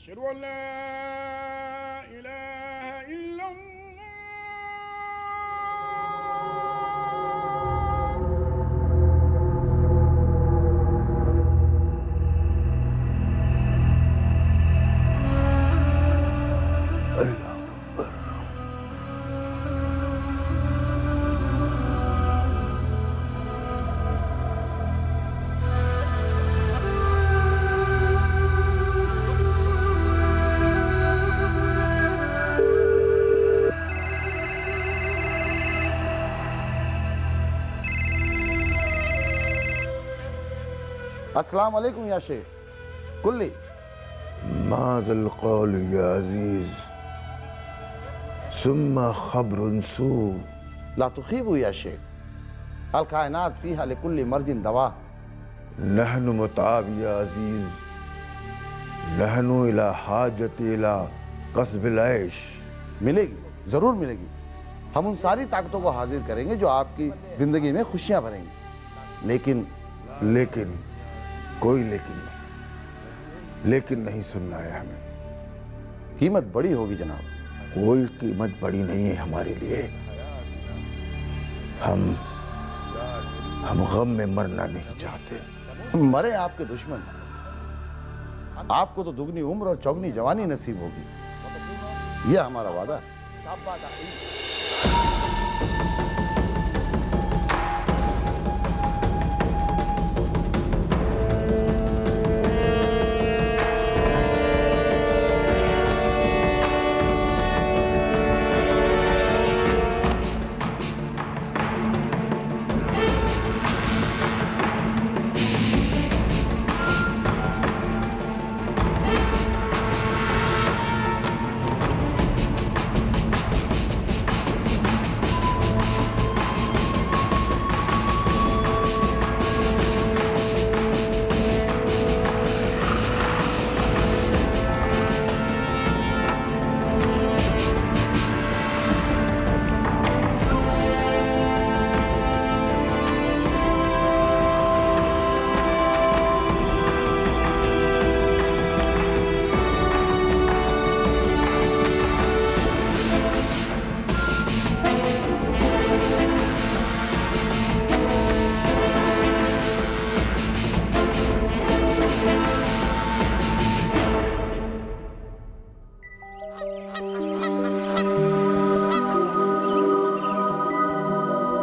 अशहदु अल्ला इलाहा इल्लल्लाह। अस्सलाम वालेकुम या शेख कुल्ली। माज़ल क़ौल या अज़ीज़ सुम्मा ख़ब्रुन सू। ला तुख़ीबु या शेख, अल कायनात फ़ीहा लिकुल्लि मर्जिन दवा। नहनु मुताब या अज़ीज़, नहनु इला हाजत इला कस्बिल ऐश। मिलेगी, ज़रूर मिलेगी। हम उन सारी ताकतों को हाजिर करेंगे जो आपकी ज़िंदगी में खुशियाँ भरेंगी। लेकिन कोई लेकिन नहीं सुनना है हमें। कीमत बड़ी होगी जनाब। कोई कीमत बड़ी नहीं है हमारे लिए। हम गम में मरना नहीं चाहते। मरे आपके दुश्मन, आपको तो दुगनी उम्र और चौगनी जवानी नसीब होगी, यह हमारा वादा है।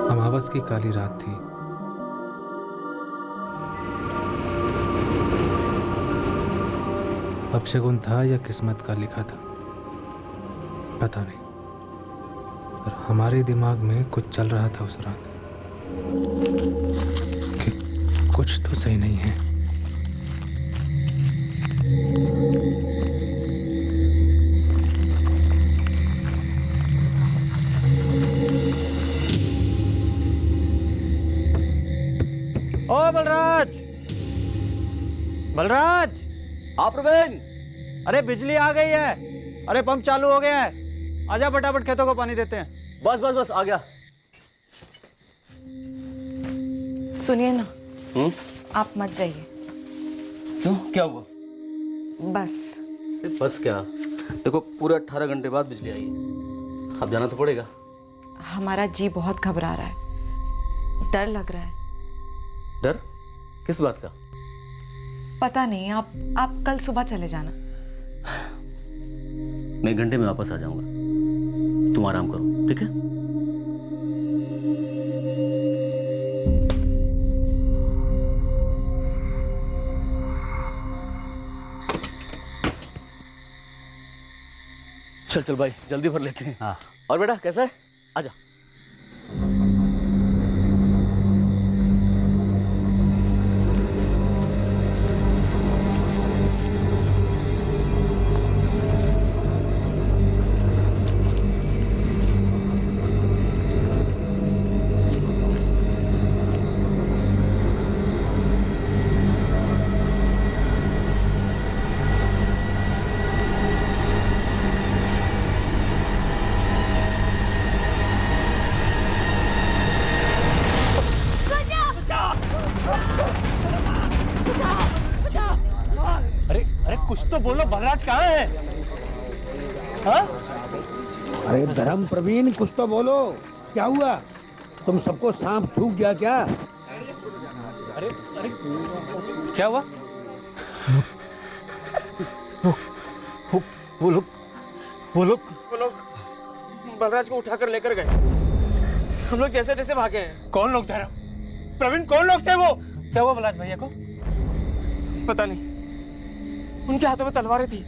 अमावस की काली रात थी। अपशगुन था या किस्मत का लिखा था, पता नहीं, पर हमारे दिमाग में कुछ चल रहा था उस रात कि कुछ तो सही नहीं है। ओ बलराज, बलराज! हाँ प्रवीण। अरे बिजली आ गई है, अरे पंप चालू हो गया है, आजा फटाफट खेतों को पानी देते हैं। बस आ गया। सुनिए ना, आप मत जाइए। क्यों, क्या हुआ? बस बस क्या, देखो पूरे 18 घंटे बाद बिजली आई है, अब जाना तो पड़ेगा। हमारा जी बहुत घबरा रहा है, डर लग रहा है। डर किस बात का? पता नहीं, आप कल सुबह चले जाना। मैं 1 घंटे में वापस आ जाऊंगा, तुम आराम करो, ठीक है? चल भाई, जल्दी भर लेते हैं। हाँ। और बेटा कैसा है? आजा। तो बोलो बलराज कहाँ है? हाँ? अरे धर्म प्रवीण, कुछ तो बोलो, क्या हुआ? तुम सबको सांप ठूक गया क्या? अरे क्या हुआ? वो लोग बलराज को उठाकर लेकर गए। हम लोग जैसे तैसे भागे हैं। कौन लोग थे? प्रवीण, कौन लोग थे वो? क्या हुआ बलराज भैया को? पता नहीं, उनके हाथों में तलवारें थी।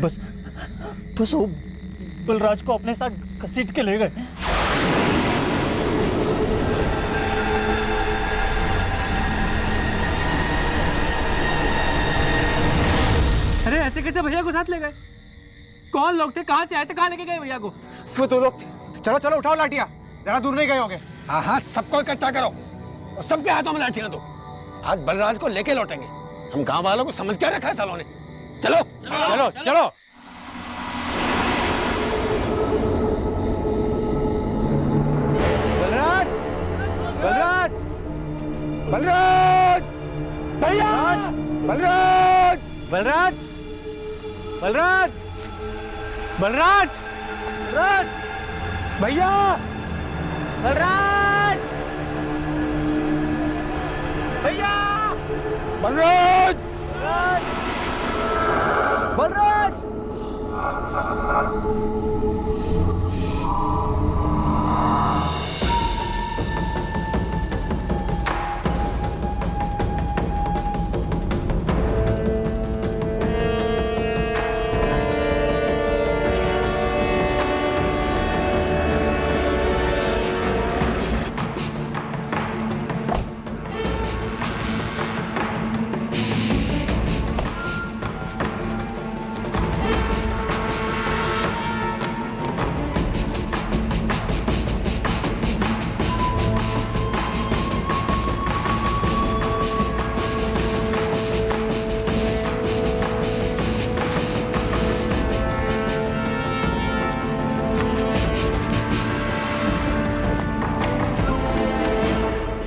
बस वो बलराज को अपने साथ घसीट के ले गए। अरे ऐसे कैसे भैया को साथ ले गए? कौन लोग थे, कहाँ से आए थे, कहाँ लेके गए भैया को? वो दो लोग थे। चलो चलो उठाओ लाठियां, जरा दूर नहीं गए होंगे। हाँ हाँ, सबको इकट्ठा करो और सबके हाथों में लाठियां दो। आज बलराज को लेके लौटेंगे। हम गांव वालों को समझ क्या रखा है सालों ने। चलो चलो चलो। बलराज, बलराज, बलराज, भैया, बलराज, बलराज, बलराज, बलराज, बलराज, भैया, बलराज, भैया, बलराज, बलराज, बलराज।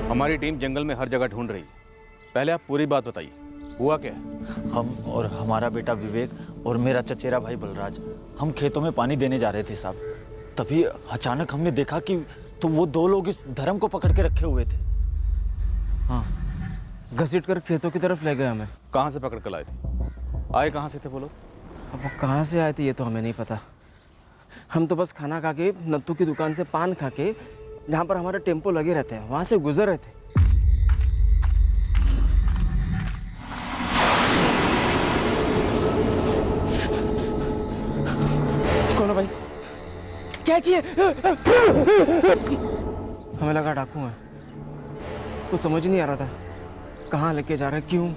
हमारी टीम जंगल में हर जगह ढूंढ रही है। पहले आप पूरी बात बताइए, हुआ क्या है? हम और हमारा बेटा विवेक और मेरा चचेरा भाई बलराज, हम खेतों में पानी देने जा रहे थे साहब। तभी अचानक हमने देखा कि तो वो दो लोग इस धर्म को पकड़ के रखे हुए थे। हाँ, घसीट कर खेतों की तरफ ले गए हमें। कहाँ से पकड़ कर लाए थे? आए कहाँ से थे वो लोग? अब वो कहाँ से आए थे ये तो हमें नहीं पता। हम तो बस खाना खा के, नत्थू की दुकान से पान खा के, जहाँ पर हमारे टेम्पो लगे रहते हैं, वहाँ से गुजर रहे थे। कौन है भाई? क्या चाहिए? हमें लगा डाकू है। कुछ समझ नहीं आ रहा था, कहाँ लेके जा रहे, क्यों।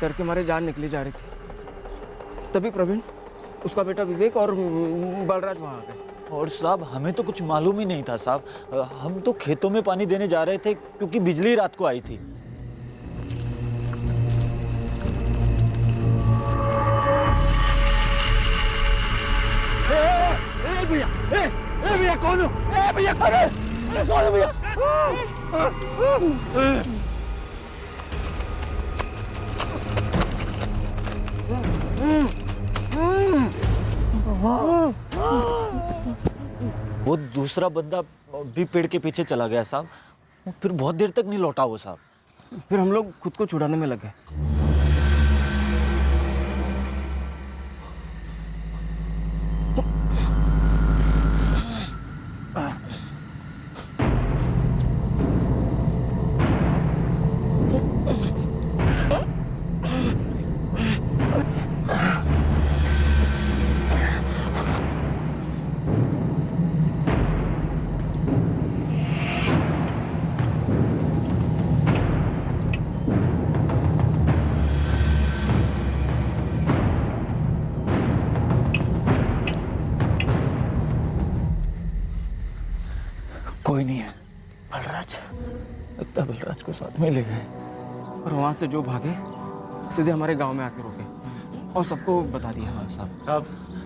डर के मारे जान निकली जा रही थी। तभी प्रवीण, उसका बेटा विवेक और बलराज वहाँ आ गए। और साहब हमें तो कुछ मालूम ही नहीं था साहब। हम तो खेतों में पानी देने जा रहे थे क्योंकि बिजली रात को आई थी। भैया कौन हो? भैया कौन है भैया? वो दूसरा बंदा भी पेड़ के पीछे चला गया साहब। फिर बहुत देर तक नहीं लौटा वो साहब। फिर हम लोग खुद को छुड़ाने में लगे। कोई नहीं है। बलराज, लगता बलराज को साथ में ले गए। और वहाँ से जो भागे सीधे हमारे गांव में आके रुके और सबको बता दिया। साहब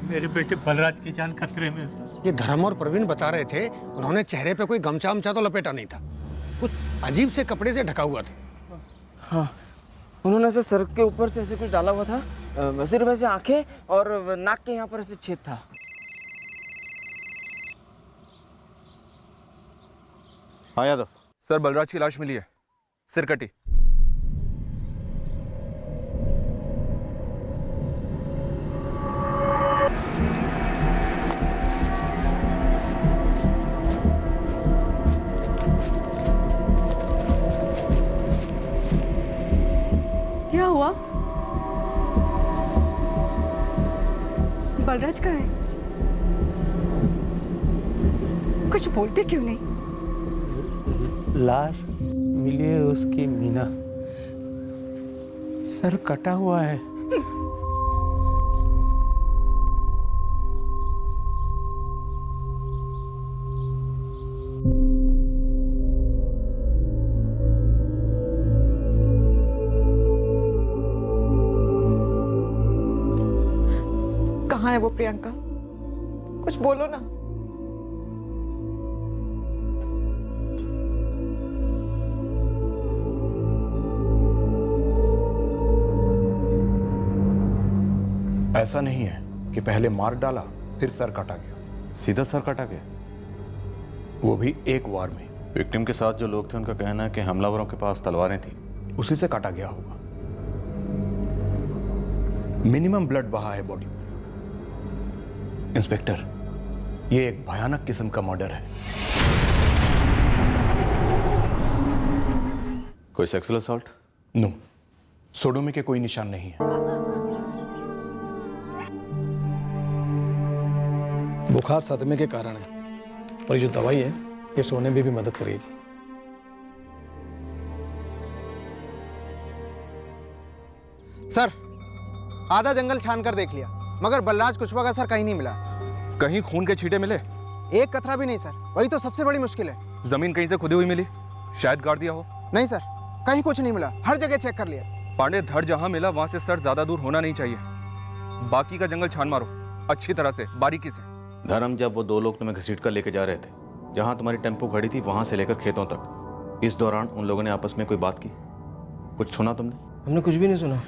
मेरे बेटे बलराज की जान खतरे में है। ये धर्म और प्रवीण बता रहे थे, उन्होंने चेहरे पे कोई गमछा वमछा तो लपेटा नहीं था। कुछ अजीब से कपड़े से ढका हुआ था। हाँ, उन्होंने ऐसे सर के ऊपर से ऐसे कुछ डाला हुआ था, सिर्फ ऐसे आंखें और नाक के यहाँ पर ऐसे छेद था। हाँ यादव सर, बलराज की लाश मिली है, सिर कटी। क्या हुआ? बलराज कहाँ है? कुछ बोलते क्यों नहीं? लाश मिली है उसकी मीना, सर कटा हुआ है। कहाँ है वो प्रियंका? कुछ बोलो ना। ऐसा नहीं है कि पहले मार डाला फिर सर काटा गया। सीधा सर काटा गया, वो भी एक वार में। विक्टिम के साथ जो लोग थे उनका कहना है कि हमलावरों के पास तलवारें थी। उसी से काटा गया होगा। मिनिमम ब्लड बहा है बॉडी पर। इंस्पेक्टर, ये एक भयानक किस्म का मर्डर है। कोई सेक्सुअल असॉल्ट? नो, सोडोमी के कोई निशान नहीं है। बुखार सदमे के कारण है और ये जो दवाई है ये सोने में भी मदद करेगी। सर, आधा जंगल छान कर देख लिया मगर बलराज कुशवाहा का सर कहीं नहीं मिला। कहीं खून के छींटे मिले? एक कतरा भी नहीं सर, वही तो सबसे बड़ी मुश्किल है। जमीन कहीं से खुदी हुई मिली? शायद गाड़ दिया हो। नहीं सर, कहीं कुछ नहीं मिला, हर जगह चेक कर लिया। पांडे, धड़ जहां मिला वहां से सर ज्यादा दूर होना नहीं चाहिए। बाकी का जंगल छान मारो अच्छी तरह से, बारीकी से। धर्म, जब वो दो लोग तुम्हें घसीट कर लेके जा रहे थे, जहां तुम्हारी टेम्पो खड़ी थी वहां से लेकर खेतों तक, इस दौरान उन लोगों ने आपस में कोई बात की? कुछ सुना तुमने? हमने कुछ भी नहीं सुना,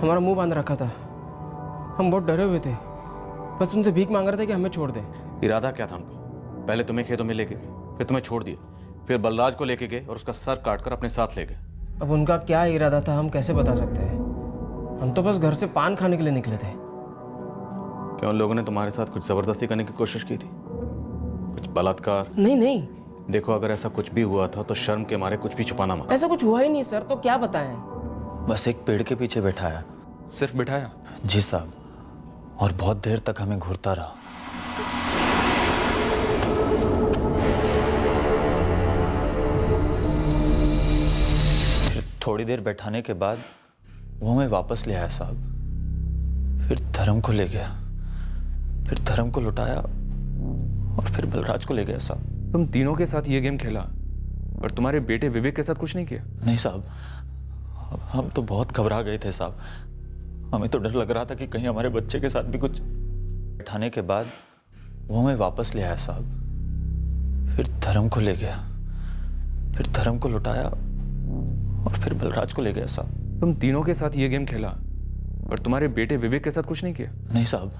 हमारा मुंह बांध रखा था। हम बहुत डरे हुए थे, बस उनसे भीख मांग रहे थे कि हमें छोड़ दें। इरादा क्या था उनका? पहले तुम्हें खेतों में लेके गए, फिर तुम्हें छोड़ दिए, फिर बलराज को लेके गए और उसका सर काटकर अपने साथ ले गए। अब उनका क्या इरादा था हम कैसे बता सकते हैं? हम तो बस घर से पान खाने के लिए निकले थे। क्या उन लोगों ने तुम्हारे साथ कुछ जबरदस्ती करने की कोशिश की थी? कुछ बलात्कार? नहीं नहीं, देखो, अगर ऐसा कुछ भी हुआ था तो शर्म के मारे कुछ भी छुपाना मत। ऐसा कुछ हुआ ही नहीं सर, तो क्या बताएं? बस एक पेड़ के पीछे बैठाया। सिर्फ बिठाया? जी साहब, और बहुत देर तक हमें घूरता रहा। फिर थोड़ी देर बैठाने के बाद वो हमें वापस ले आया साहब। फिर धर्म को ले गया, फिर धर्म को लुटाया और फिर बलराज को ले गया साहब। तुम तीनों के साथ ये गेम खेला और तुम्हारे बेटे विवेक के साथ कुछ नहीं किया? नहीं साहब, हम तो बहुत घबरा गए थे साहब। हमें तो डर लग रहा था कि कहीं हमारे बच्चे के साथ भी कुछ। बैठाने के बाद वो हमें वापस ले आया साहब। फिर धर्म को ले गया, फिर धर्म को लुटाया और फिर बलराज को ले गया साहब। तुम तीनों के साथ ये गेम खेला और तुम्हारे बेटे विवेक के साथ कुछ नहीं किया? नहीं साहब,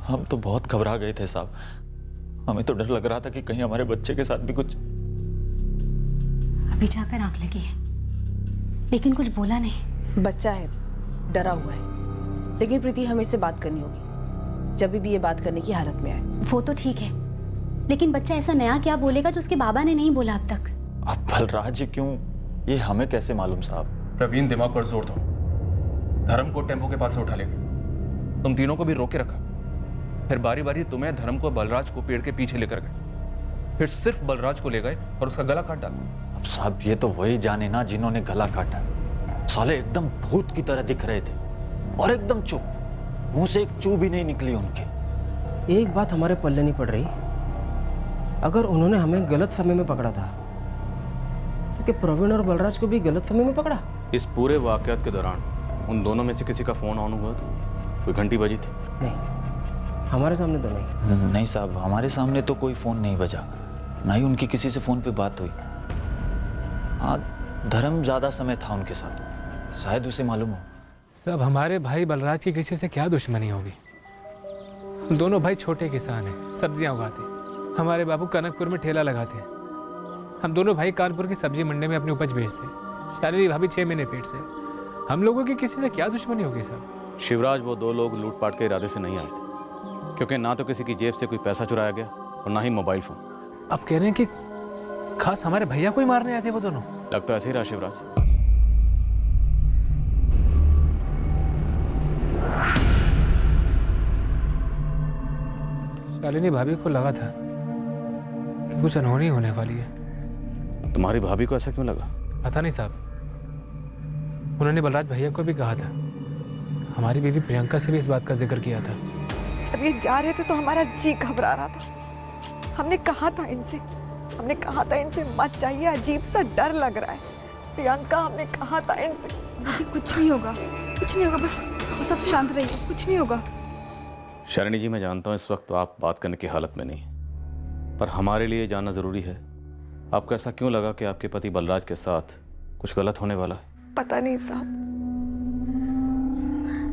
हम तो बहुत घबरा गए थे साहब। हमें तो डर लग रहा था कि कहीं हमारे बच्चे के साथ भी कुछ। अभी जाकर आंख लगी है लेकिन कुछ बोला नहीं। बच्चा है, डरा हुआ है, लेकिन प्रीति हमें इससे बात करनी होगी जब भी ये बात करने की हालत में आए। वो तो ठीक है, लेकिन बच्चा ऐसा नया क्या बोलेगा जो उसके बाबा ने नहीं बोला अब तक? अब बलराज क्यों, ये हमें कैसे मालूम साहब? प्रवीण, दिमाग पर जोर दो। धर्म को टेम्पो के पास से उठा ले गए, तुम तीनों को भी रोक के रखा। फिर बारी बारी तुम्हें, धर्म को, बलराज को पेड़ के पीछे लेकर गए, फिर सिर्फ बलराज को ले गए और उसका गला काट डाला। अब साहब, ये तो वही जाने ना जिन्होंने गला काटा। साले एकदम भूत की तरह दिख रहे थे और एकदम चुप, मुंह से एक चू भी नहीं निकली उनके। एक बात हमारे पल्ले नहीं पड़ रही, अगर उन्होंने हमें गलत फहमी में पकड़ा था तो क्या प्रवीण और बलराज को भी गलत फहमी में पकड़ा? इस पूरे वाकयात के दौरान उन दोनों में से किसी का फोन ऑन हुआ था? कोई घंटी बजी थी? नहीं, हमारे सामने तो नहीं। नहीं साहब, हमारे सामने तो कोई फोन नहीं बजा। ना ही उनकी किसी से फोन पे बात हुई। हाँ, धर्म ज्यादा समय था उनके साथ, शायद उसे मालूम हो। सब हमारे भाई बलराज की किसी से क्या दुश्मनी होगी? हम दोनों भाई छोटे किसान हैं, सब्जियां उगाते हैं। हमारे बाबू कनकपुर में ठेला लगाते हैं। हम दोनों भाई कानपुर की सब्जी मंडी में अपनी उपज बेचते हैं। शालिनी भाभी 6 महीने पेट से। हम लोगों की किसी से क्या दुश्मनी होगी साहब? शिवराज, वो 2 लोग लूटपाट के इरादे से नहीं आए थे, क्योंकि ना तो किसी की जेब से कोई पैसा चुराया गया और ना ही मोबाइल फोन। आप कह रहे हैं कि खास हमारे भैया को ही मारने आए थे वो दोनों? लगता ऐसे ही रहा शिवराज। शालिनी भाभी को लगा था कि कुछ अनहोनी होने वाली है। तुम्हारी भाभी को ऐसा क्यों लगा? पता नहीं साहब, उन्होंने बलराज भैया को भी कहा था। हमारी बीवी प्रियंका से भी इस बात का जिक्र किया था। जब ये जा रहे थे तो हमारा जी घबरा रहा था। हमने कहा था इनसे मत जाइए, अजीब सा डर लग रहा है। प्रियंका, हमने कहा था इनसे। कुछ नहीं होगा, बस सब शांत रहिए, कुछ नहीं होगा। शालिनी जी, मैं जानता हूँ इस वक्त तो आप बात करने की हालत में नहीं, पर हमारे लिए जानना जरूरी है। आपको ऐसा क्यों लगा कि आपके पति बलराज के साथ कुछ गलत होने वाला है? पता नहीं साहब,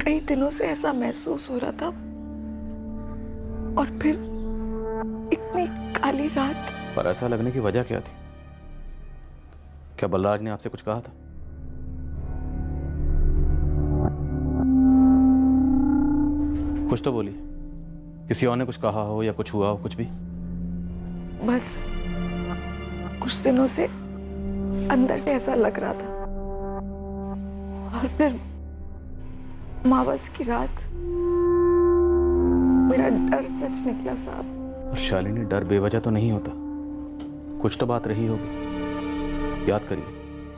कई दिनों से ऐसा महसूस हो रहा था, और फिर इतनी काली रात। पर ऐसा लगने की वजह क्या थी? क्या बलराज ने आपसे कुछ कहा था? कुछ तो बोलिए, किसी और ने कुछ कहा हो या कुछ हुआ हो, कुछ भी। बस कुछ दिनों से अंदर से ऐसा लग रहा था, और फिर अमावस की रात मेरा डर सच निकला साहब। और शालिनी, डर बेवजह तो नहीं होता, कुछ तो बात रही होगी। याद करिए,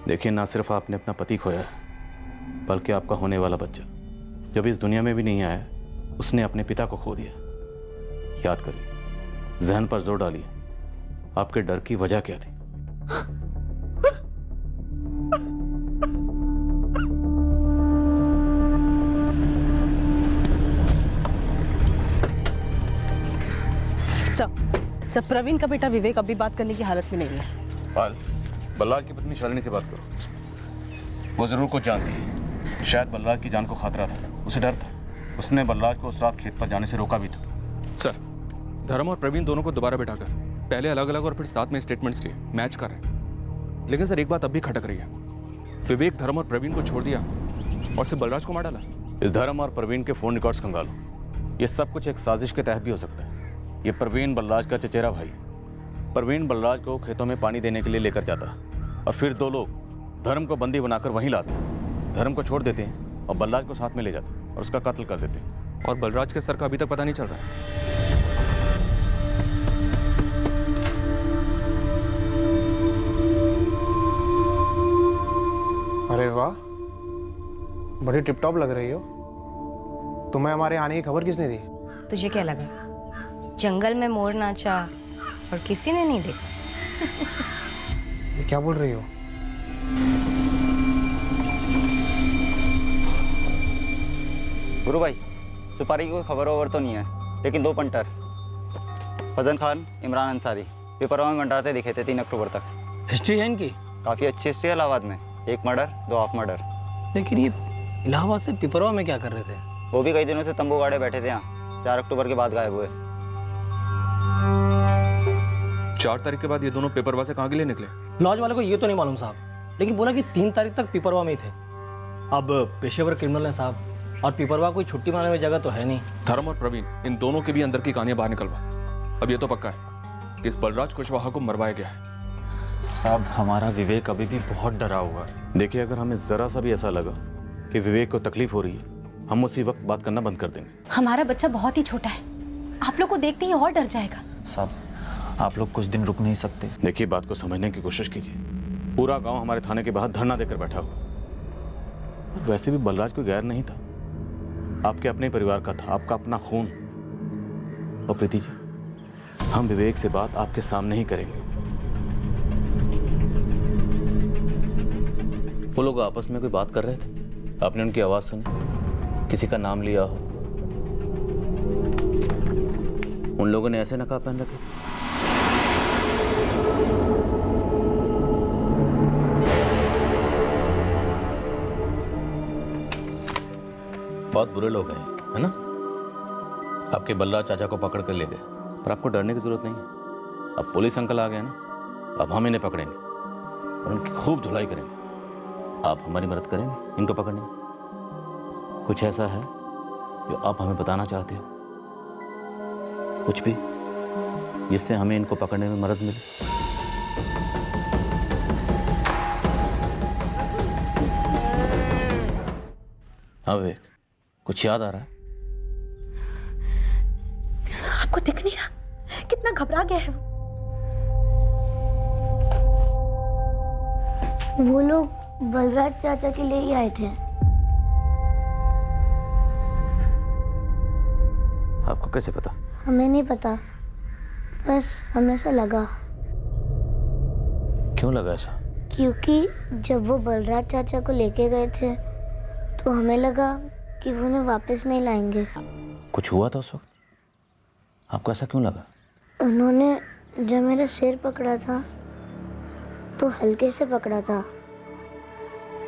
देखिए, ना सिर्फ आपने अपना पति खोया है, बल्कि आपका होने वाला बच्चा जब इस दुनिया में भी नहीं आया, उसने अपने पिता को खो दिया। याद करिए, जहन पर जोर डालिए, आपके डर की वजह क्या थी? सब प्रवीण का बेटा विवेक अभी बात करने की हालत में नहीं है। पाल, बलराज की पत्नी शालिनी से बात करो। वो जरूर कुछ जानती है। शायद बलराज की जान को खतरा था, उसे डर था। उसने बलराज को उस रात खेत पर जाने से रोका भी था। सर, धर्म और प्रवीण दोनों को दोबारा बैठाकर पहले अलग अलग और फिर साथ में स्टेटमेंट्स लिए मैच कर रहे हैं। लेकिन सर, एक बात अब भी खटक रही है। विवेक धर्म और प्रवीण को छोड़ दिया और सिर्फ बलराज को मार डाला। इस धर्म और प्रवीण के फोन रिकॉर्ड्स खंगालो। ये सब कुछ एक साजिश के तहत भी हो सकता है। ये प्रवीण बलराज का चचेरा भाई। प्रवीण बलराज को खेतों में पानी देने के लिए लेकर जाता और फिर 2 लोग धर्म को बंदी बनाकर वहीं लाते, धर्म को छोड़ देते हैं और बलराज को साथ में ले जाते और उसका कत्ल कर देते हैं। और बलराज के सर का अभी तक पता नहीं चल रहा है। अरे वाह, बड़ी टिप टॉप लग रही हो। तुम्हें हमारे आने की खबर किसने दी? तुझे क्या लगा जंगल में मोर नाचा और किसी ने नहीं देखा? ये क्या बोल रही हो? गुरु भाई, सुपारी की कोई खबर ओवर तो नहीं है, लेकिन 2 पंटर फजन खान, इमरान अंसारी पेपरों में मंडराते दिखे थे 3 अक्टूबर तक। हिस्ट्री है इनकी? काफ़ी अच्छी हिस्ट्री है इलाहाबाद में। 1 मर्डर, 2 हाफ मर्डर। लेकिन ये इलाहाबाद से पिपरवा में क्या कर रहे थे? वो भी कई दिनों से तंबू गाड़े बैठे थे यहाँ। 4 अक्टूबर के बाद गायब हुए। 4 तारीख के बाद ये दोनों पेपरवा से कहाँ के लिए निकले? लॉज वाले को ये तो नहीं मालूम साहब, लेकिन बोला कि 3 तारीख तक पिपरवा में ही थे। अब पेशेवर क्रिमिनल है साहब, और पिपरवा कोई छुट्टी मनाने में जगह तो है नहीं। धर्म और प्रवीण, इन दोनों के भी अंदर की कहानियां बाहर निकलवा। अब ये तो पक्का है कि इस बलराज कुशवाहा को मरवाया गया है। साहब, हमारा विवेक अभी भी बहुत डरा हुआ है। देखिए, अगर हमें जरा सा भी ऐसा लगा कि विवेक को तकलीफ हो रही है, हम उसी वक्त बात करना बंद कर देंगे। हमारा बच्चा बहुत ही छोटा है, आप लोग को देखते ही और डर जाएगा। साहब, आप लोग कुछ दिन रुक नहीं सकते? देखिए, बात को समझने की कोशिश कीजिए। पूरा गांव हमारे थाने के बाहर धरना देकर बैठा हुआ। वैसे भी बलराज कोई गैर नहीं था, आपके अपने परिवार का था, आपका अपना खून। और प्रीति जी, हम विवेक से बात आपके सामने ही करेंगे। वो लोग आपस में कोई बात कर रहे थे, आपने उनकी आवाज सुनी, किसी का नाम लिया हो? उन लोगों ने ऐसे नकाब पहन रखे? बहुत बुरे लोग हैं, है ना? आपके बलराज चाचा को पकड़ कर ले गए, पर आपको डरने की जरूरत नहीं है। अब पुलिस अंकल आ गए ना, अब हम इन्हें पकड़ेंगे और उनकी खूब धुलाई करेंगे। आप हमारी मदद करेंगे इनको पकड़ने में? कुछ ऐसा है जो आप हमें बताना चाहते हो? कुछ भी जिससे हमें इनको पकड़ने में मदद मिले? हाँ विवेक, कुछ याद आ रहा है? आपको दिख नहीं रहा कितना घबरा गया है वो लोग बलराज चाचा के लिए ही आए थे। आपको कैसे पता? हमें नहीं पता, बस हमें ऐसा लगा। क्यों लगा ऐसा? क्योंकि जब वो बलराज चाचा को लेके गए थे तो हमें लगा कि वो उन्हें वापस नहीं लाएंगे। कुछ हुआ था उस वक्त? आपको ऐसा क्यों लगा? उन्होंने जब मेरा सिर पकड़ा था तो हल्के से पकड़ा था,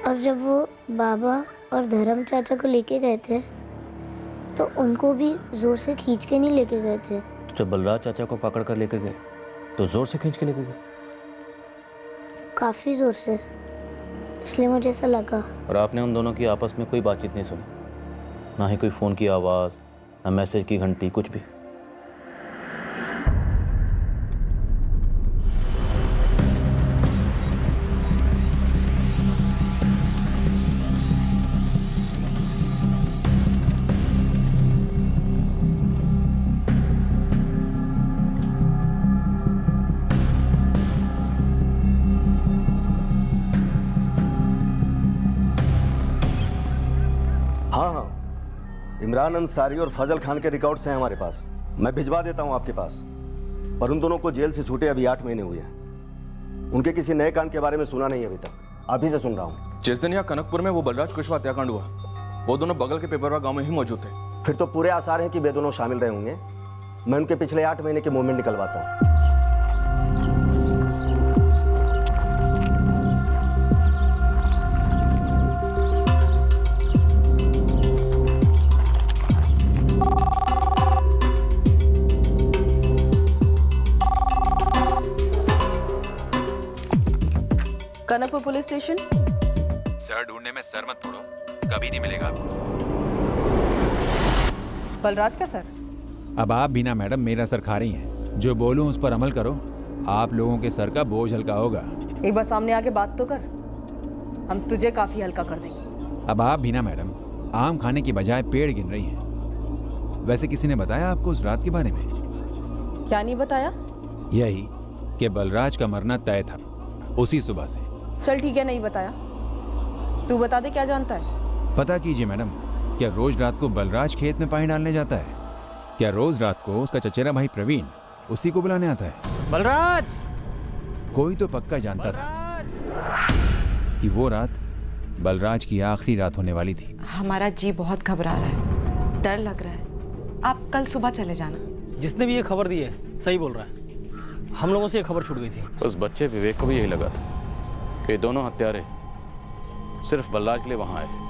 और जब वो बाबा और धर्म चाचा को लेके गए थे तो उनको भी जोर से खींच के नहीं लेके गए थे। तो जब बलराज चाचा को पकड़ कर लेकर गए तो जोर से खींच के लेकर गए? काफी जोर से, इसलिए मुझे ऐसा लगा। और आपने उन दोनों की आपस में कोई बातचीत नहीं सुनी? ना ही कोई फ़ोन की आवाज़, ना मैसेज की घंटी, कुछ भी? इमरान अंसारी और फजल खान के रिकॉर्ड्स हैं हमारे पास, मैं भिजवा देता हूं आपके पास। पर उन दोनों को जेल से छूटे अभी 8 महीने हुए हैं। उनके किसी नए कांड के बारे में सुना नहीं अभी तक, अभी से सुन रहा हूं। जिस दिन यहाँ कनकपुर में वो बलराज कुशवाहा हत्याकांड हुआ, वो दोनों बगल के पेपरवा गांव में ही मौजूद थे। फिर तो पूरे आसार हैं कि वे दोनों शामिल रहे होंगे। मैं उनके पिछले 8 महीने के मूवमेंट निकलवाता हूँ। Kanakpur police station. सर ढूंढने में सर मत फोड़ो, कभी नहीं मिलेगा आपको। बलराज का सर? अब आप भी ना मैडम मेरा सर खा रही हैं। जो बोलूं उस पर अमल करो, आप लोगों के सर का बोझ हल्का होगा। एक बार सामने आके बात तो कर, हम तुझे काफी हल्का कर देंगे। अब आप भी ना मैडम आम खाने की बजाय पेड़ गिन रही हैं। वैसे किसी ने बताया आपको उस रात के बारे में? क्या नहीं बताया? यही कि बलराज का मरना तय था उसी सुबह से। चल ठीक है, नहीं बताया, तू बता दे क्या जानता है। पता कीजिए मैडम, क्या रोज रात को बलराज खेत में पानी डालने जाता है? क्या रोज रात को उसका चचेरा भाई प्रवीण उसी को बुलाने आता है? बलराज! कोई तो पक्का जानता था कि वो रात बलराज की आखिरी रात होने वाली थी। हमारा जी बहुत घबरा रहा है, डर लग रहा है। आप कल सुबह चले जाना। जिसने भी ये खबर दी है सही बोल रहा है, हम लोगों से ये खबर छूट गई थी। उस बच्चे विवेक को भी यही लगा था कि दोनों हत्यारे सिर्फ बलराज के लिए वहां आए थे।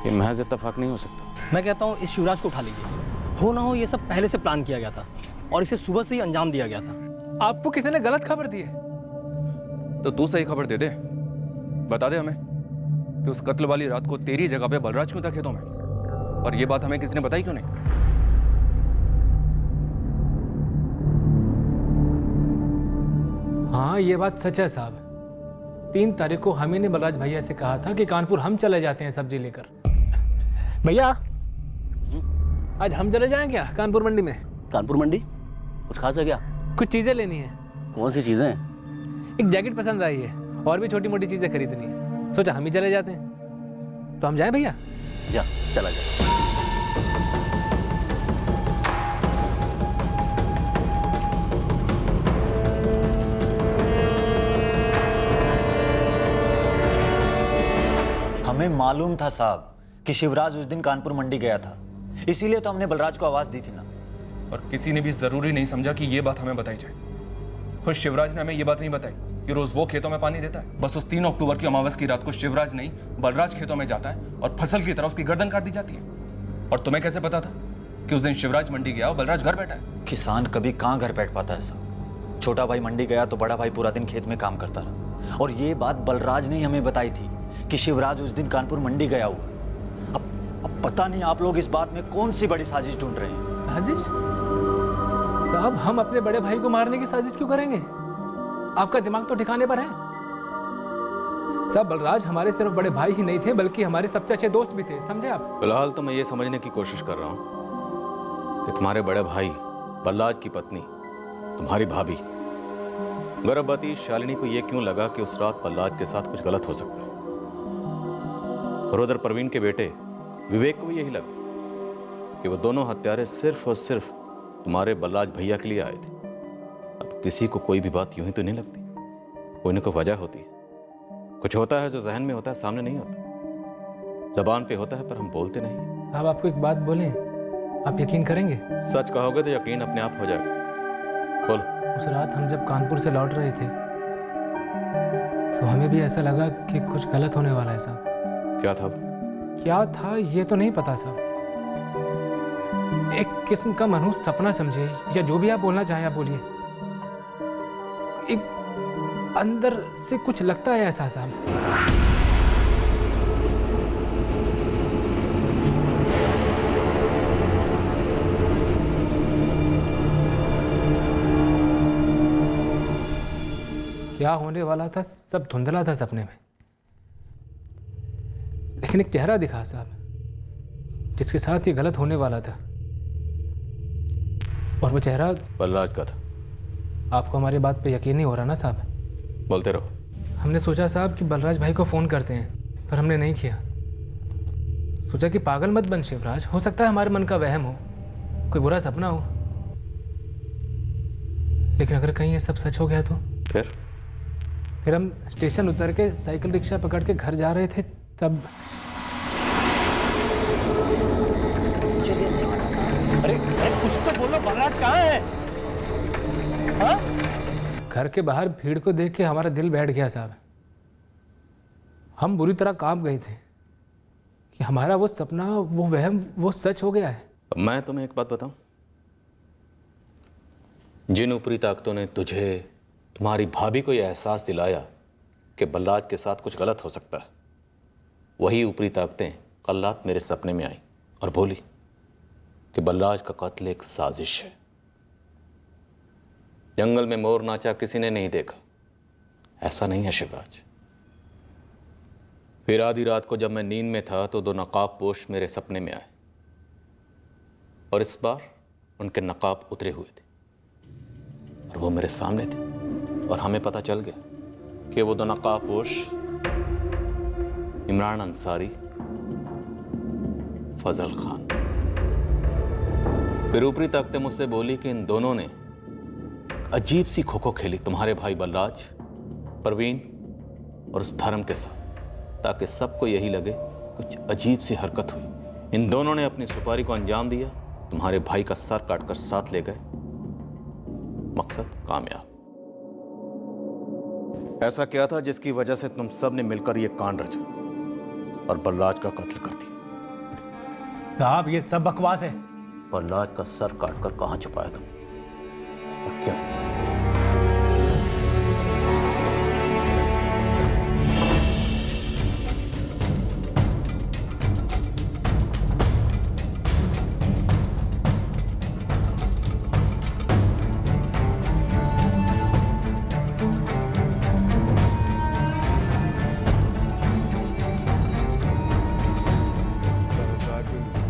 ये महज इत्तेफाक नहीं हो सकता। मैं कहता हूँ इस शिवराज को उठा लीजिए। हो ना हो ये सब पहले से प्लान किया गया था और इसे सुबह से ही अंजाम दिया गया था। आपको किसी ने गलत खबर दी है? तो तू सही खबर दे दे, बता दे हमें कि उस कत्ल वाली रात को तेरी जगह पे बलराज क्यों था खेतों में, और ये बात हमें किसी ने बताई क्यों नहीं? हाँ ये बात सच है साहब। 3 तारीख को हम ही ने बलराज भैया से कहा था कि कानपुर हम चले जाते हैं सब्जी लेकर। भैया आज हम चले जाएं क्या कानपुर मंडी में? कानपुर मंडी? कुछ खास है क्या? कुछ चीजें लेनी है। कौन सी चीजें? एक जैकेट पसंद आई है और भी छोटी मोटी चीजें खरीदनी है। सोचा हम ही चले जाते हैं। तो हम जाएं भैया? जा, चला जा। हमें मालूम था साहब कि शिवराज उस दिन कानपुर मंडी गया था, इसीलिए तो हमने बलराज को आवाज दी थी ना। और किसी ने भी जरूरी नहीं समझा कि ये बात हमें बताई जाए। खुद शिवराज ने हमें ये बात नहीं बताई कि रोज वो खेतों में पानी देता है। बस उस 3 अक्टूबर की अमावस की रात को शिवराज नहीं बलराज खेतों में जाता है और फसल की तरह उसकी गर्दन काट दी जाती है। और तुम्हें कैसे पता था कि उस दिन शिवराज मंडी गया और बलराज घर बैठा है? किसान कभी कहाँ घर बैठ पाता है साहब। छोटा भाई मंडी गया तो बड़ा भाई पूरा दिन खेत में काम करता रहा। और ये बात बलराज ने हमें बताई थी कि शिवराज उस दिन कानपुर मंडी गया हुआ है। अब पता नहीं आप लोग इस बात में कौन सी बड़ी साजिश ढूंढ रहे हैं। साजिश? साहब हम अपने बड़े भाई को मारने की साजिश क्यों करेंगे? आपका दिमाग तो ठिकाने पर है। साहब बलराज हमारे सिर्फ बड़े भाई ही नहीं थे बल्कि हमारे सबसे अच्छे दोस्त भी थे, समझे आप? फिलहाल तो मैं ये समझने की कोशिश कर रहा हूँ कि तुम्हारे बड़े भाई बलराज की पत्नी, तुम्हारी भाभी गर्भवती शालिनी को यह क्यों लगा कि उस रात बलराज के साथ कुछ गलत हो सकता है। और उधर प्रवीण के बेटे विवेक को भी यही लगा कि वो दोनों हत्यारे सिर्फ और सिर्फ तुम्हारे बलराज भैया के लिए आए थे। अब किसी को कोई भी बात यूं ही तो नहीं लगती, कोई ना कोई वजह होती है। कुछ होता है जो जहन में होता है, सामने नहीं होता। जबान पे होता है पर हम बोलते नहीं। साहब आपको एक बात बोलें, आप यकीन करेंगे? सच कहोगे तो यकीन अपने आप हो जाएगा। बोलो। उस रात हम जब कानपुर से लौट रहे थे तो हमें भी ऐसा लगा कि कुछ गलत होने वाला है साहब। क्या था? क्या था ये तो नहीं पता साहब। एक किस्म का मनहूस सपना समझे या जो भी आप बोलना चाहें आप बोलिए। एक अंदर से कुछ लगता है ऐसा साहब। क्या होने वाला था सब धुंधला था सपने में, लेकिन एक चेहरा दिखा साहब जिसके साथ ये गलत होने वाला था। और वो चेहरा बलराज का था। आपको हमारी बात पे यकीन नहीं हो रहा ना साहब? बोलते रहो। हमने सोचा साहब कि बलराज भाई को फोन करते हैं पर हमने नहीं किया। सोचा कि पागल मत बन शिवराज, हो सकता है हमारे मन का वहम हो, कोई बुरा सपना हो। लेकिन अगर कहीं ये सब सच हो गया तो फिर हम स्टेशन उतर के साइकिल रिक्शा पकड़ के घर जा रहे थे तब अरे कुछ तो बोलो, बलराज कहाँ है? हाँ? घर के बाहर भीड़ को देख के हमारा दिल बैठ गया साहब। हम बुरी तरह कांप गए थे कि हमारा वो सपना, वो वहम, वो सच हो गया है। मैं तुम्हें एक बात बताऊं, जिन ऊपरी ताकतों ने तुझे, तुम्हारी भाभी को यह एहसास दिलाया कि बलराज के साथ कुछ गलत हो सकता है, वही ऊपरी ताकतें कल रात मेरे सपने में आई और बोली कि बलराज का कत्ल एक साजिश है। जंगल में मोर नाचा किसी ने नहीं देखा, ऐसा नहीं है शिवराज। फिर आधी रात को जब मैं नींद में था तो 2 नकाबपोश मेरे सपने में आए और इस बार उनके नकाब उतरे हुए थे और वो मेरे सामने थे और हमें पता चल गया कि वो 2 नकाबपोश इमरान अंसारी, फजल खान। फिर ऊपरी ताकतें मुझसे बोली कि इन दोनों ने अजीब सी खो-खो खेली तुम्हारे भाई बलराज, प्रवीण और उस धर्म के साथ, ताकि सबको यही लगे कुछ अजीब सी हरकत हुई। इन दोनों ने अपनी सुपारी को अंजाम दिया, तुम्हारे भाई का सर काटकर साथ ले गए। मकसद कामयाब। ऐसा क्या था जिसकी वजह से तुम सब ने मिलकर यह कांड रचा और बलराज का कत्ल कर दिया? साहब ये सब बकवास है। बलराज का सर काटकर कहां छुपाया तुम और क्यों?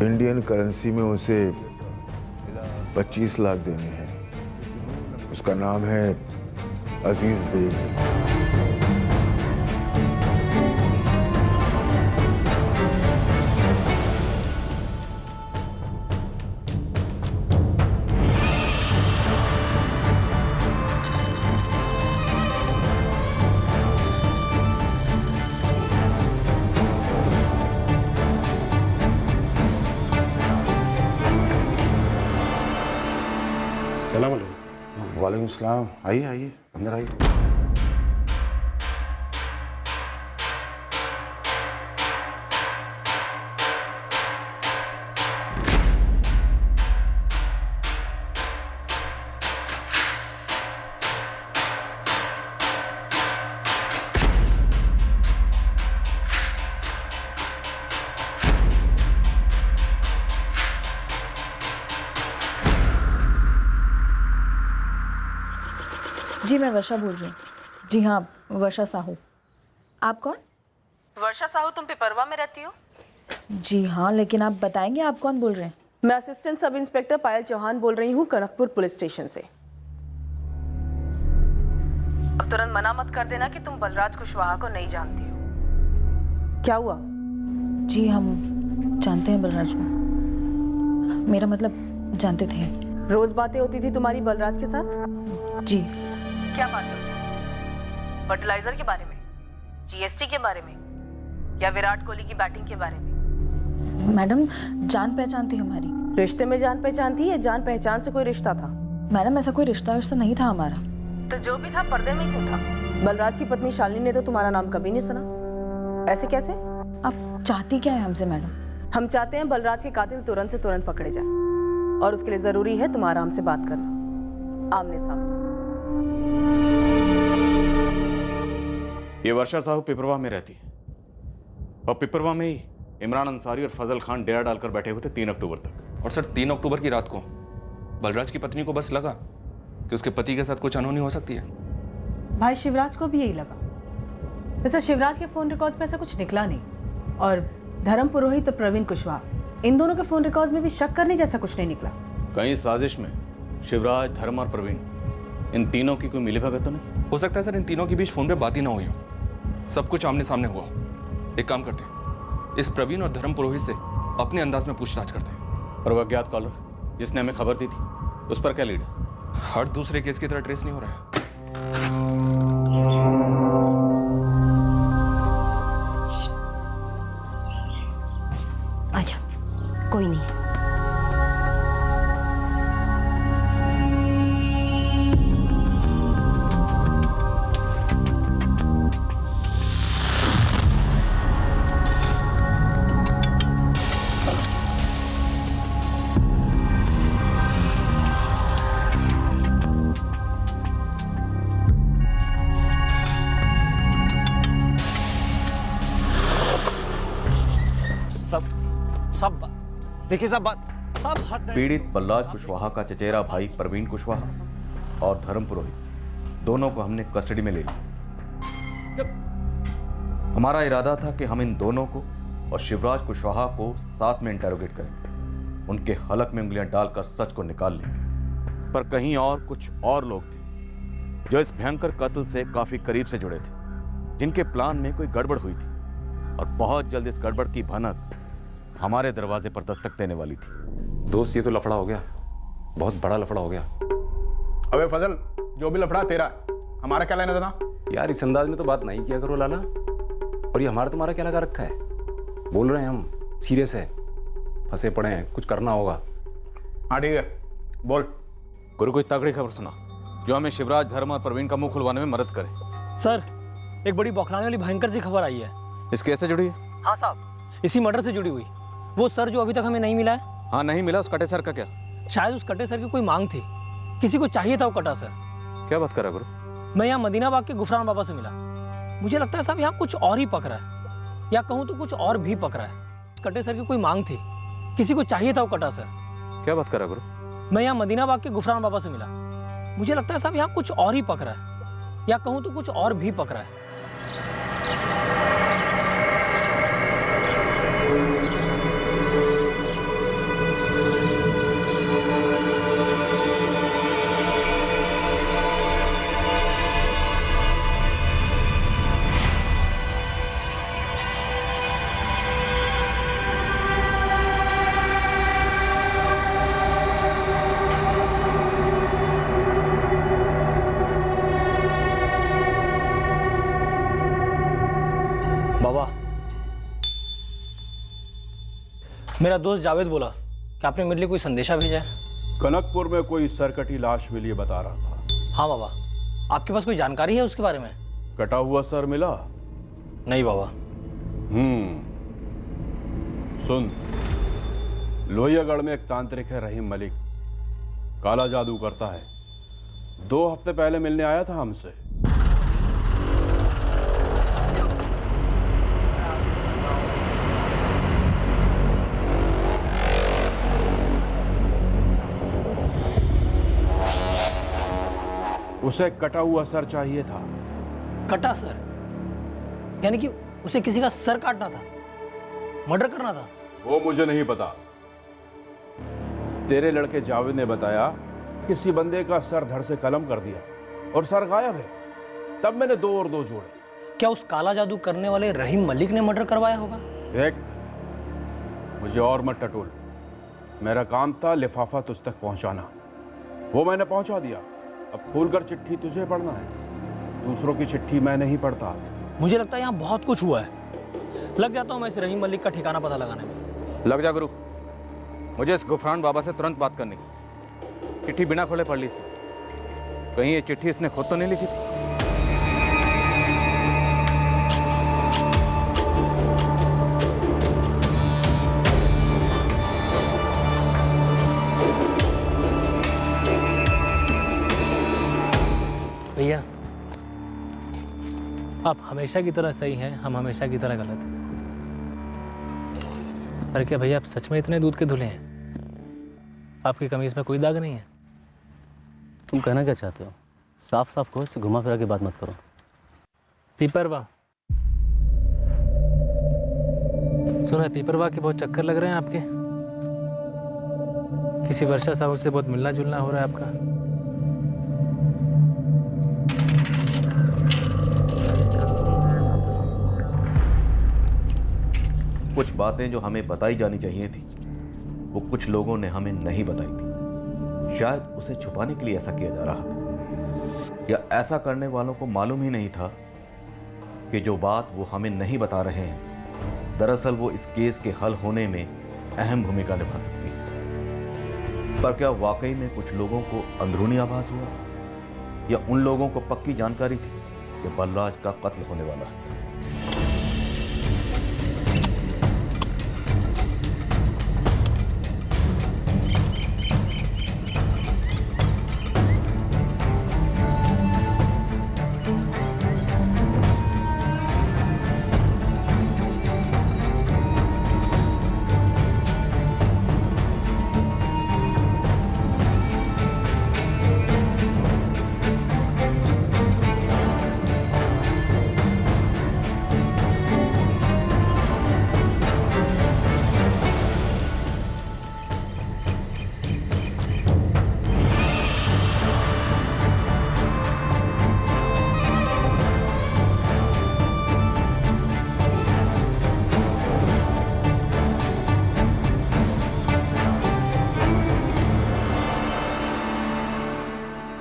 इंडियन करेंसी में उसे 25 लाख देने हैं। उसका नाम है अजीज बेग। वालेकुम सलाम। आइए आइए, अंदर आइए। जी मैं वर्षा बोल रही हूँ। जी हाँ, वर्षा साहू। आप कौन? वर्षा साहू, तुम पिपरवा में रहती हो? जी हाँ, लेकिन आप बताएंगे आप कौन बोल रहे हैं? मैं असिस्टेंट सब इंस्पेक्टर पायल चौहान बोल रही हूँ, कनकपुर पुलिस स्टेशन से। अब तुरंत मना मत कर देना कि तुम बलराज कुशवाहा को नहीं जानती हो। क्या हुआ? जी हम जानते हैं बलराज को। मेरा मतलब जानते थे। रोज बातें होती थी तुम्हारी बलराज के साथ? जी। क्या बातें होती थी? फर्टिलाइजर के बारे में, जीएसटी के बारे में, या विराट कोहली की बैटिंग के बारे में? मैडम जान पहचान थी हमारी। रिश्ते में जान पहचान थी या जान पहचान से कोई रिश्ता था? मैडम ऐसा कोई रिश्ता नहीं था हमारा। तो जो भी था पर्दे में क्यों था? बलराज की पत्नी शालिनी ने तो तुम्हारा नाम कभी नहीं सुना। ऐसे कैसे? आप चाहती क्या है हमसे मैडम? हम चाहते हैं बलराज के कातिल तुरंत से तुरंत पकड़े जाए, और उसके लिए जरूरी है तुम्हारा हमसे बात करना, आमने सामने। ये वर्षा साहू पिपरवा में रहती है, और पिपरवा में ही इमरान अंसारी और फजल खान डेरा डालकर बैठे हुए थे 3 अक्टूबर तक। और सर 3 अक्टूबर की रात को बलराज की पत्नी को बस लगा कि उसके पति के साथ कुछ अनहोनी हो सकती है। भाई शिवराज को भी यही लगा। वैसे शिवराज के फोन रिकॉर्ड्स में ऐसा कुछ निकला नहीं, और धर्म पुरोहित और प्रवीण कुशवाहा, इन दोनों के फोन रिकॉर्ड्स में भी शक करने जैसा कुछ नहीं निकला। कहीं साजिश में शिवराज, धर्म और प्रवीण, इन तीनों की कोई मिलीभगत तो नहीं? हो सकता है सर इन तीनों के बीच फोन पे बात ही ना हुई हो, सब कुछ आमने सामने हुआ। एक काम करते हैं, इस प्रवीण और धर्म पुरोहित से अपने अंदाज में पूछताछ करते हैं। और वो अज्ञात कॉलर जिसने हमें खबर दी थी, उस पर क्या लीड है? हर दूसरे केस की तरह ट्रेस नहीं हो रहा है। आजा, कोई नहीं। सब देखिए, सब हद है। पीड़ित बलराज कुशवाहा का चचेरा भाई प्रवीण कुशवाहा और धर्म पुरोहित, दोनों को हमने कस्टडी में ले लिया। हमारा इरादा था कि हम इन दोनों को और शिवराज कुशवाहा को साथ में इंटेरोगेट करेंगे, उनके हलक में उंगलियां डालकर सच को निकाल लेंगे। पर कहीं और कुछ और लोग थे जो इस भयंकर कत्ल से काफी करीब से जुड़े थे, जिनके प्लान में कोई गड़बड़ हुई थी, और बहुत जल्द इस गड़बड़ की भनक हमारे दरवाजे पर दस्तक देने वाली थी। दोस्त ये तो लफड़ा हो गया, बहुत बड़ा लफड़ा हो गया। अबे फजल, जो भी लफड़ा तेरा, हमारा क्या लेना देना? यार इस अंदाज में तो बात नहीं किया करो लाला। और ये हमारा तुम्हारा क्या लगा रखा है? बोल रहे हैं हम, सीरियस है, फंसे पड़े हैं, कुछ करना होगा। हाँ ठीक है, बोल। गुरु कोई तगड़ी खबर सुना जो हमें शिवराज, धर्म और प्रवीण का मुंह खुलवाने में मदद करे। सर, एक बड़ी बौखलाने वाली भयंकर सी खबर आई है। इस केस से जुड़ी है? हाँ साहब, इसी मर्डर से जुड़ी हुई। वो सर जो अभी तक हमें नहीं मिला है। हाँ नहीं मिला, उस कटे सर का क्या? शायद उस कटे सर की कोई मांग थी, किसी को चाहिए था वो कटा सर। क्या बात कर रहा गुरु? मैं यहाँ मदीना बाग के गुफरान बाबा से मिला। मुझे लगता है साहब यहाँ कुछ और ही पक रहा है, या कहूँ तो कुछ और भी पक रहा है। कटे सर की कोई मांग थी, किसी को चाहिए था वो कटा सर। क्या बात कर रहा गुरु? मैं यहाँ मदीना बाग के गुफरान बाबा से मिला। मुझे लगता है साहब यहाँ कुछ और ही पक रहा है, या कहूँ तो कुछ और भी पक रहा है। बाबा, मेरा दोस्त जावेद बोला कि आपने मेरे लिए कोई संदेशा भेजा है। कनकपुर में कोई सरकटी लाश मिली बता रहा था। हाँ बाबा, आपके पास कोई जानकारी है उसके बारे में? कटा हुआ सर मिला? नहीं बाबा। सुन, लोहियागढ़ में एक तांत्रिक है रहीम मलिक, काला जादू करता है। 2 हफ्ते पहले मिलने आया था हमसे। उसे कटा हुआ सर चाहिए था। कटा सर? यानी कि उसे किसी का सर काटना था, मर्डर करना था? वो मुझे नहीं पता। तेरे लड़के जावेद ने बताया किसी बंदे का सर धड़ से कलम कर दिया और सर गायब है। तब मैंने 2 और 2 जोड़े। क्या उस काला जादू करने वाले रहीम मलिक ने मर्डर करवाया होगा? देख, मुझे और मत टटोल। मेरा काम था लिफाफा तुझ तक पहुंचाना, वो मैंने पहुंचा दिया। अब खोलकर चिट्ठी तुझे पढ़ना है, दूसरों की चिट्ठी मैं नहीं पढ़ता। मुझे लगता है यहाँ बहुत कुछ हुआ है। लग जाता हूँ मैं इस रहीम मलिक का ठिकाना पता लगाने में। लग जा गुरु, मुझे इस गुफरान बाबा से तुरंत बात करनी। चिट्ठी बिना खोले पढ़ ली इसने। कहीं ये चिट्ठी इसने खुद तो नहीं लिखी थी? भैया, आप हमेशा की तरह सही हैं, हम हमेशा की तरह गलत हैं। पर क्या भैया आप सच में इतने दूध के धुले हैं? आपकी कमीज में कोई दाग नहीं है? तुम कहना क्या चाहते हो? साफ साफ कहो, इससे घुमा फिरा के बात मत करो। पीपरवा सुना है, पीपरवा के बहुत चक्कर लग रहे हैं आपके। किसी वर्षा साहब से बहुत मिलना जुलना हो रहा है आपका। कुछ बातें जो हमें बताई जानी चाहिए थी वो कुछ लोगों ने हमें नहीं बताई थी। शायद उसे छुपाने के लिए ऐसा किया जा रहा था, या ऐसा करने वालों को मालूम ही नहीं था कि जो बात वो हमें नहीं बता रहे हैं दरअसल वो इस केस के हल होने में अहम भूमिका निभा सकती है। पर क्या वाकई में कुछ लोगों को अंदरूनी आभास हुआ, या उन लोगों को पक्की जानकारी थी कि बलराज का कत्ल होने वाला है?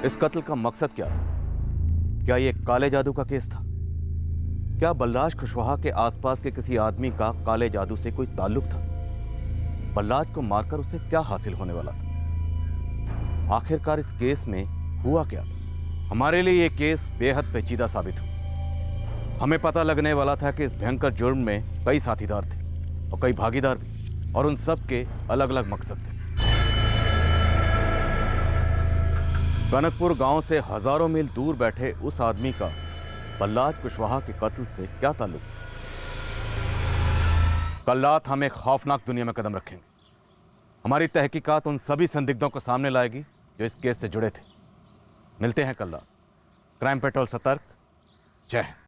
इस कत्ल का मकसद क्या था? क्या यह काले जादू का केस था? क्या बलराज कुशवाहा के आसपास के किसी आदमी का काले जादू से कोई ताल्लुक था? बलराज को मारकर उसे क्या हासिल होने वाला था? आखिरकार इस केस में हुआ क्या? हमारे लिए यह केस बेहद पेचीदा साबित हुआ। हमें पता लगने वाला था कि इस भयंकर जुर्म में कई साथीदार थे और कई भागीदार भी, और उन सब के अलग अलग मकसद थे। कनकपुर गांव से हजारों मील दूर बैठे उस आदमी का बलराज कुशवाहा के कत्ल से क्या ताल्लुक? कल रात हम एक खौफनाक दुनिया में कदम रखेंगे। हमारी तहकीकात उन सभी संदिग्धों को सामने लाएगी जो इस केस से जुड़े थे। मिलते हैं कल रात। क्राइम पेट्रोल सतर्क। जय हिंद।